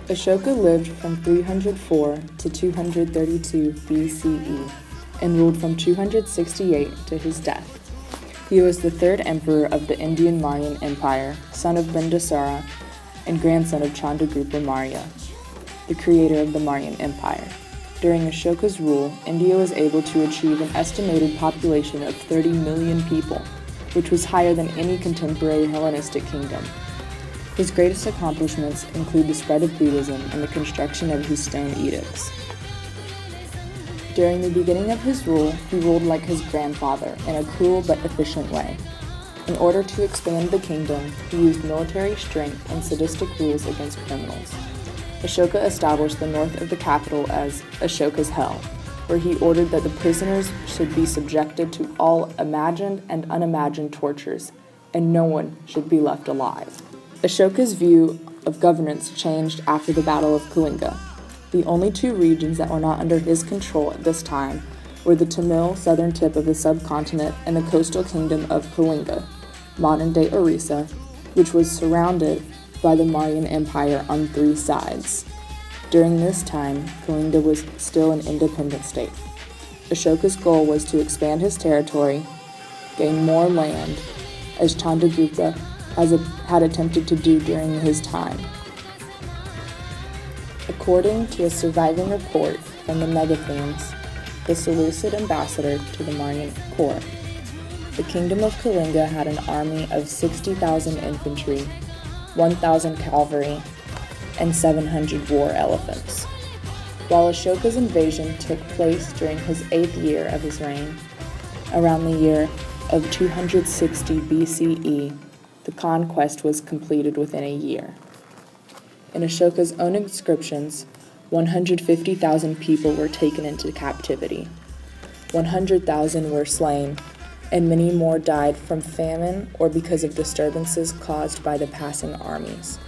Ashoka lived from 304 to 232 BCE and ruled from 268 to his death. He was the third emperor of the Indian Mauryan Empire, son of Bindusara and grandson of Chandragupta Maurya, the creator of the Mauryan Empire. During Ashoka's rule, India was able to achieve an estimated population of 30 million people, which was higher than any contemporary Hellenistic kingdom. His greatest accomplishments include the spread of Buddhism and the construction of his stone edicts. During the beginning of his rule, he ruled like his grandfather in a cruel but efficient way. In order to expand the kingdom, he used military strength and sadistic rules against criminals. Ashoka established the north of the capital as Ashoka's Hell, where he ordered that the prisoners should be subjected to all imagined and unimagined tortures, and no one should be left alive. Ashoka's view of governance changed after the Battle of Kalinga. The only two regions that were not under his control at this time were the Tamil southern tip of the subcontinent and the coastal kingdom of Kalinga, modern-day Orissa, which was surrounded by the Mauryan Empire on three sides. During this time, Kalinga was still an independent state. Ashoka's goal was to expand his territory, gain more land, as Chandragupta had attempted to do during his time. According to a surviving report from the Megathemes, the Seleucid ambassador to the Mauryan court, the kingdom of Kalinga had an army of 60,000 infantry, 1,000 cavalry, and 700 war elephants. While Ashoka's invasion took place during his 8th year of his reign, around the year of 260 BCE, the conquest was completed within a year. In Ashoka's own inscriptions, 150,000 people were taken into captivity. 100,000 were slain, and many more died from famine or because of disturbances caused by the passing armies.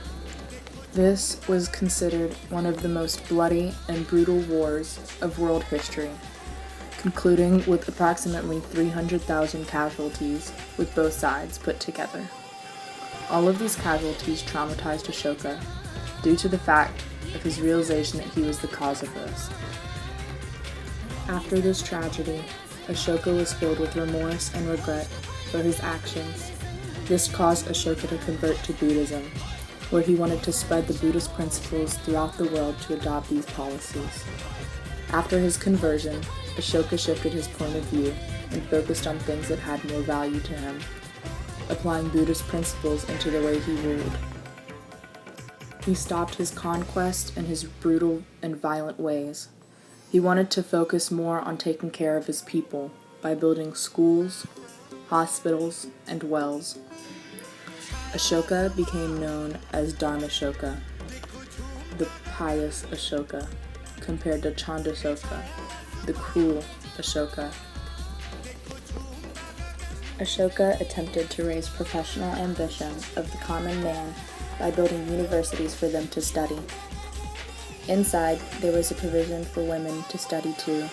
This was considered one of the most bloody and brutal wars of world history, concluding with approximately 300,000 casualties with both sides put together. All of these casualties traumatized Ashoka due to the fact of his realization that he was the cause of this. After this tragedy, Ashoka was filled with remorse and regret for his actions. This caused Ashoka to convert to Buddhism, where he wanted to spread the Buddhist principles throughout the world to adopt these policies. After his conversion, Ashoka shifted his point of view and focused on things that had more value to him, applying Buddhist principles into the way he ruled. He stopped his conquest and his brutal and violent ways. He wanted to focus more on taking care of his people by building schools, hospitals, and wells. Ashoka became known as Dharmashoka, the pious Ashoka, compared to Chandrashoka, the cruel Ashoka. Ashoka attempted to raise professional ambition of the common man by building universities for them to study. Inside, there was a provision for women to study too.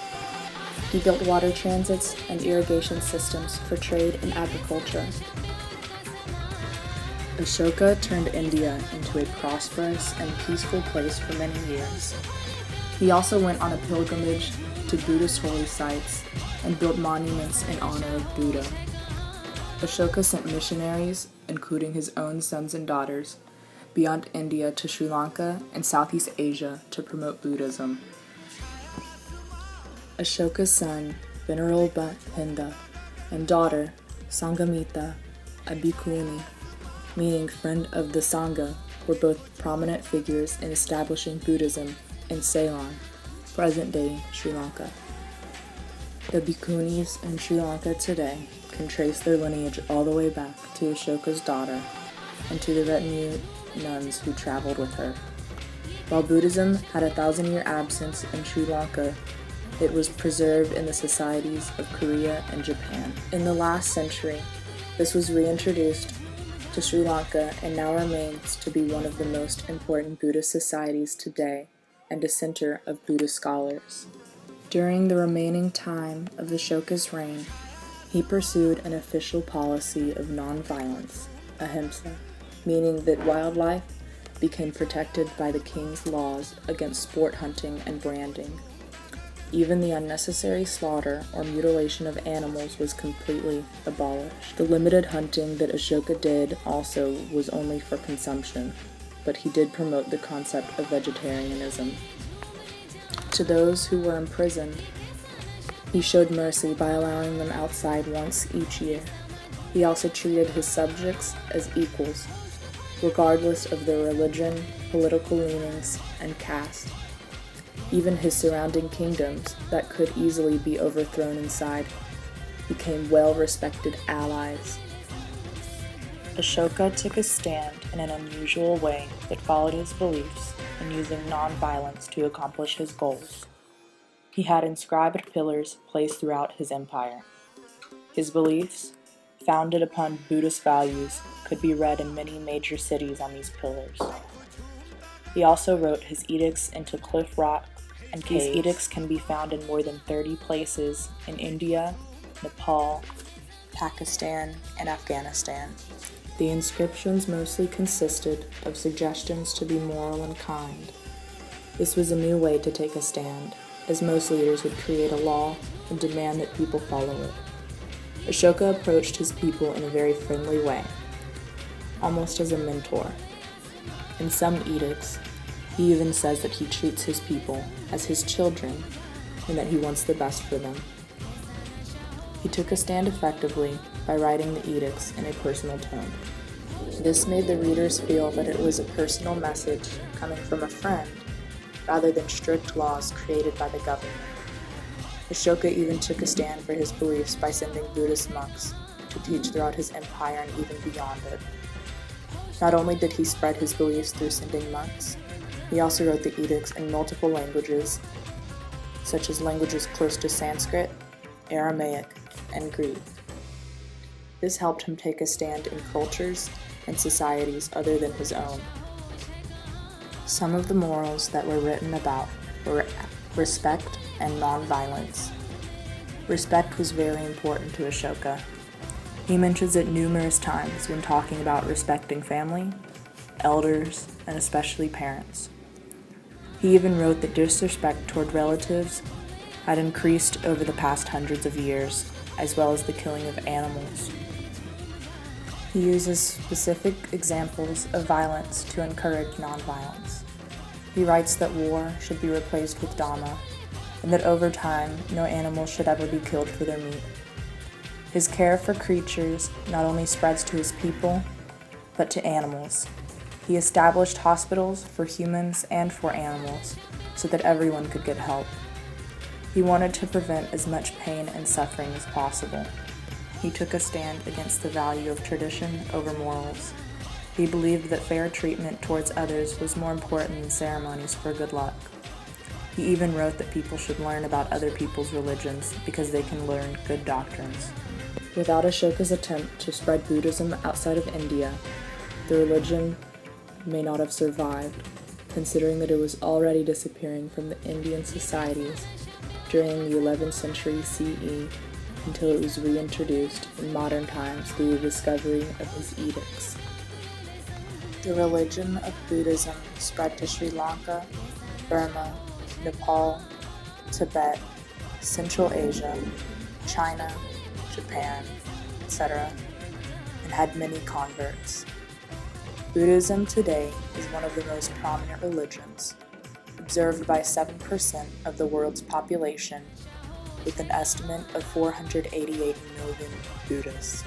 He built water transits and irrigation systems for trade and agriculture. Ashoka turned India into a prosperous and peaceful place for many years. He also went on a pilgrimage to Buddhist holy sites and built monuments in honor of Buddha. Ashoka sent missionaries, including his own sons and daughters, beyond India to Sri Lanka and Southeast Asia to promote Buddhism. Ashoka's son, Venerable Bhinda, and daughter, Sanghamita, a bhikkhuni, meaning friend of the Sangha, were both prominent figures in establishing Buddhism in Ceylon, present-day Sri Lanka. The bhikkhunis in Sri Lanka today can trace their lineage all the way back to Ashoka's daughter and to the retinue nuns who traveled with her. While Buddhism had a 1,000-year absence in Sri Lanka, it was preserved in the societies of Korea and Japan. In the last century, this was reintroduced to Sri Lanka and now remains to be one of the most important Buddhist societies today and a center of Buddhist scholars. During the remaining time of Ashoka's reign, he pursued an official policy of nonviolence, ahimsa, meaning that wildlife became protected by the king's laws against sport hunting and branding. Even the unnecessary slaughter or mutilation of animals was completely abolished. The limited hunting that Ashoka did also was only for consumption, but he did promote the concept of vegetarianism. To those who were imprisoned, he showed mercy by allowing them outside once each year. He also treated his subjects as equals, regardless of their religion, political leanings, and caste. Even his surrounding kingdoms, that could easily be overthrown inside, became well-respected allies. Ashoka took a stand in an unusual way that followed his beliefs in using non-violence to accomplish his goals. He had inscribed pillars placed throughout his empire. His beliefs, founded upon Buddhist values, could be read in many major cities on these pillars. He also wrote his edicts into cliff rock and caves. These edicts can be found in more than 30 places in India, Nepal, Pakistan, and Afghanistan. The inscriptions mostly consisted of suggestions to be moral and kind. This was a new way to take a stand, as most leaders would create a law and demand that people follow it. Ashoka approached his people in a very friendly way, almost as a mentor. In some edicts, he even says that he treats his people as his children and that he wants the best for them. He took a stand effectively by writing the edicts in a personal tone. This made the readers feel that it was a personal message coming from a friend rather than strict laws created by the government. Ashoka even took a stand for his beliefs by sending Buddhist monks to teach throughout his empire and even beyond it. Not only did he spread his beliefs through sending monks, he also wrote the edicts in multiple languages, such as languages close to Sanskrit, Aramaic, and Greek. This helped him take a stand in cultures and societies other than his own. Some of the morals that were written about were respect and nonviolence. Respect was very important to Ashoka. He mentions it numerous times when talking about respecting family, elders, and especially parents. He even wrote that disrespect toward relatives had increased over the past hundreds of years, as well as the killing of animals. He uses specific examples of violence to encourage nonviolence. He writes that war should be replaced with Dhamma, and that over time, no animal should ever be killed for their meat. His care for creatures not only spreads to his people, but to animals. He established hospitals for humans and for animals so that everyone could get help. He wanted to prevent as much pain and suffering as possible. He took a stand against the value of tradition over morals. He believed that fair treatment towards others was more important than ceremonies for good luck. He even wrote that people should learn about other people's religions because they can learn good doctrines. Without Ashoka's attempt to spread Buddhism outside of India, the religion may not have survived, considering that it was already disappearing from the Indian societies during the 11th century CE until it was reintroduced in modern times through the discovery of his edicts. The religion of Buddhism spread to Sri Lanka, Burma, Nepal, Tibet, Central Asia, China, Japan, etc., and had many converts. Buddhism today is one of the most prominent religions, observed by 7% of the world's population, with an estimate of 488 million Buddhists.